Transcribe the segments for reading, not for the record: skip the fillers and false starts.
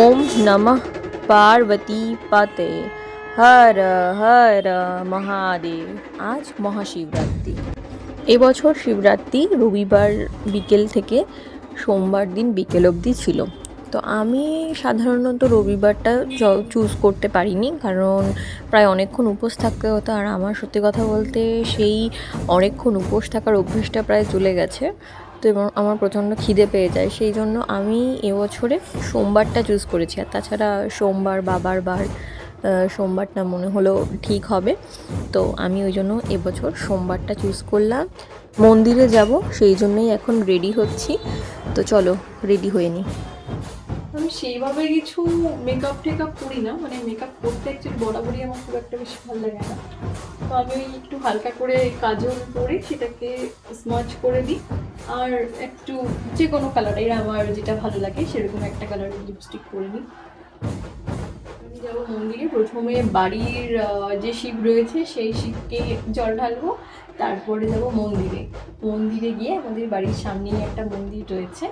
ওম নমঃ পার্বতী পতে, হর হর মহাদেব। আজ মহাশিবরাত্রি। এবছর শিবরাত্রি রবিবার বিকেল থেকে সোমবার দিন বিকেল অবধি ছিল। তো আমি সাধারণত রবিবারটা চুজ করতে পারিনি, কারণ প্রায় অনেকক্ষণ উপোস থাকতে হতো, আর আমার সত্যি কথা বলতে সেই অনেকক্ষণ উপোস থাকার অভ্যেসটা প্রায় চলে গেছে। তো এবং আমার প্রচণ্ড খিদে পেয়ে যায়, সেই জন্য আমি এবছরে সোমবারটা চুজ করেছি। আর তাছাড়া সোমবার বাবার বার, সোমবারটা মনে হলো ঠিক হবে, তো আমি ওই জন্য এবছর সোমবারটা চুজ করলাম। মন্দিরে যাব, সেই জন্যই এখন রেডি হচ্ছি। তো চলো রেডি হয়ে নিই। আমি সেইভাবে কিছু মেকআপ টেকআপ করি না, মানে মেকআপ করতে অ্যাকচুয়ালি বরাবরই আমার খুব একটা বেশি ভালো লাগে না। তো আমি ওই একটু হালকা করে কাজল করে সেটাকে স্মাচ করে দিই, আর একটু যে কোনো কালারের আমার যেটা ভালো লাগে সেরকম একটা কালারের লিপস্টিক করে নিই। আমি যাবো মন্দিরে, প্রথমে বাড়ির যে শিব রয়েছে সেই শিবকে জল ঢালবো, তারপরে যাবো মন্দিরে। মন্দিরে গিয়ে আমাদের বাড়ির সামনেই একটা মন্দির রয়েছে,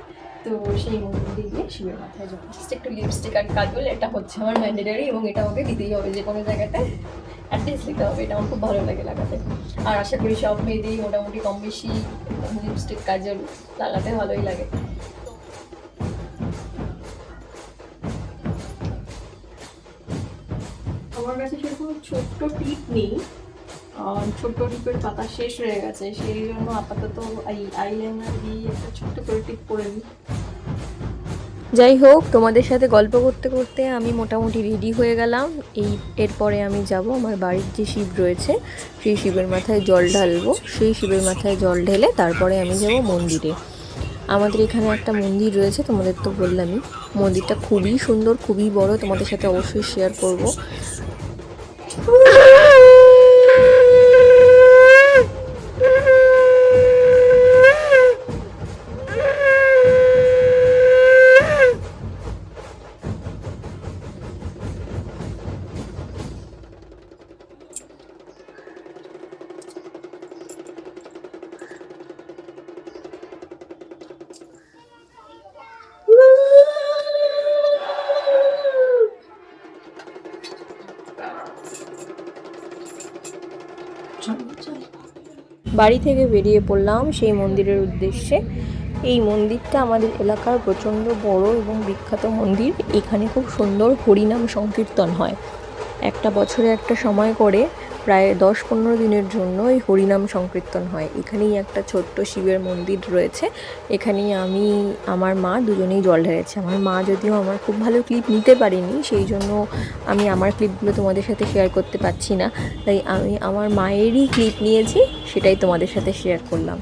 তো সেই মন্দিরে গিয়ে শিবের মাথায় জল, জাস্ট একটু লিপস্টিক আর কাজল, এটা হচ্ছে আমার ম্যান্ডেটারি এবং এটা আমাকে দিতেই হবে যে কোনো জায়গাটায়, অ্যাটলিস্ট দিতে হবে। এটা আমার খুব ভালো লাগে লাগাতে, আর আশা করি সব মেয়েদেরই মোটামুটি কম বেশি লিপস্টিক কাজল লাগাতে ভালোই লাগে। আমার কাছে সেরকম ছোট্ট টিপ নেই, ছোট্ট টিপের পাতা শেষ হয়ে গেছে, সেই জন্য আপাতত এই আইলাইনার দিয়ে একটা ছোট্ট করে টিপ করে নিই। যাই হোক, তোমাদের সাথে গল্প করতে করতে আমি মোটামুটি রেডি হয়ে গেলাম। এরপরে আমি যাব আমার বাড়ির যে শিব রয়েছে সেই শিবের মাথায় জল ঢালবো। সেই শিবের মাথায় জল ঢেলে তারপরে আমি যাব মন্দিরে। আমাদের এখানে একটা মন্দির রয়েছে, তোমাদের তো বললামই। মন্দিরটা খুবই সুন্দর, খুবই বড়, তোমাদের সাথে অবশ্যই শেয়ার করব। বাড়ি থেকে বেরিয়ে পড়লাম সেই মন্দিরের উদ্দেশ্যে। এই মন্দিরটা আমাদের এলাকার প্রচণ্ড বড় এবং বিখ্যাত মন্দির। এখানে খুব সুন্দর হরিনাম সংকীর্তন হয়। একটা বছরে একটা সময় করে প্রায় 10-15 দিনের জন্য এই হরিনাম সংকীর্তন হয়। এখানেই একটা ছোট্ট শিবের মন্দির রয়েছে, এখানেই আমি আমার মা দুজনেই জল ঢেলেছে। আমার মা যদিও আমার খুব ভালো ক্লিপ নিতে পারেনি, সেই জন্য আমি আমার ক্লিপগুলো তোমাদের সাথে শেয়ার করতে পারছি না, তাই আমি আমার মায়েরই ক্লিপ নিয়েছি, সেটাই তোমাদের সাথে শেয়ার করলাম।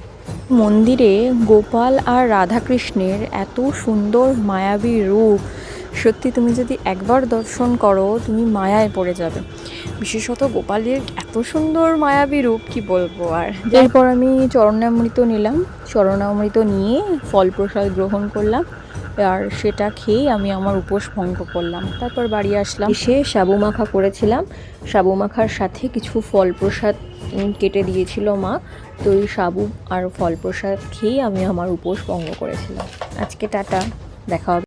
মন্দিরে গোপাল আর রাধাকৃষ্ণের এত সুন্দর মায়াবী রূপ, সত্যি তুমি যদি একবার দর্শন করো তুমি মায়ায় পড়ে যাবে। বিশেষত গোপালের এত সুন্দর মায়াবী রূপ কি বলবো। আর এরপর আমি চরণামৃত নিলাম, চরণামৃত নিয়ে ফল প্রসাদ গ্রহণ করলাম, আর সেটা খেয়ে আমি আমার উপোস ভঙ্গ করলাম। তারপর বাড়ি আসলাম, এসে সাবু মাখা করেছিলাম। সাবু মাখার সাথে কিছু ফল প্রসাদ কেটে দিয়েছিল মা, তো ওই সাবু আর ফল প্রসাদ খেয়ে আমি আমার উপোস ভঙ্গ করেছিলাম। আজকে টাটা, দেখা হবে।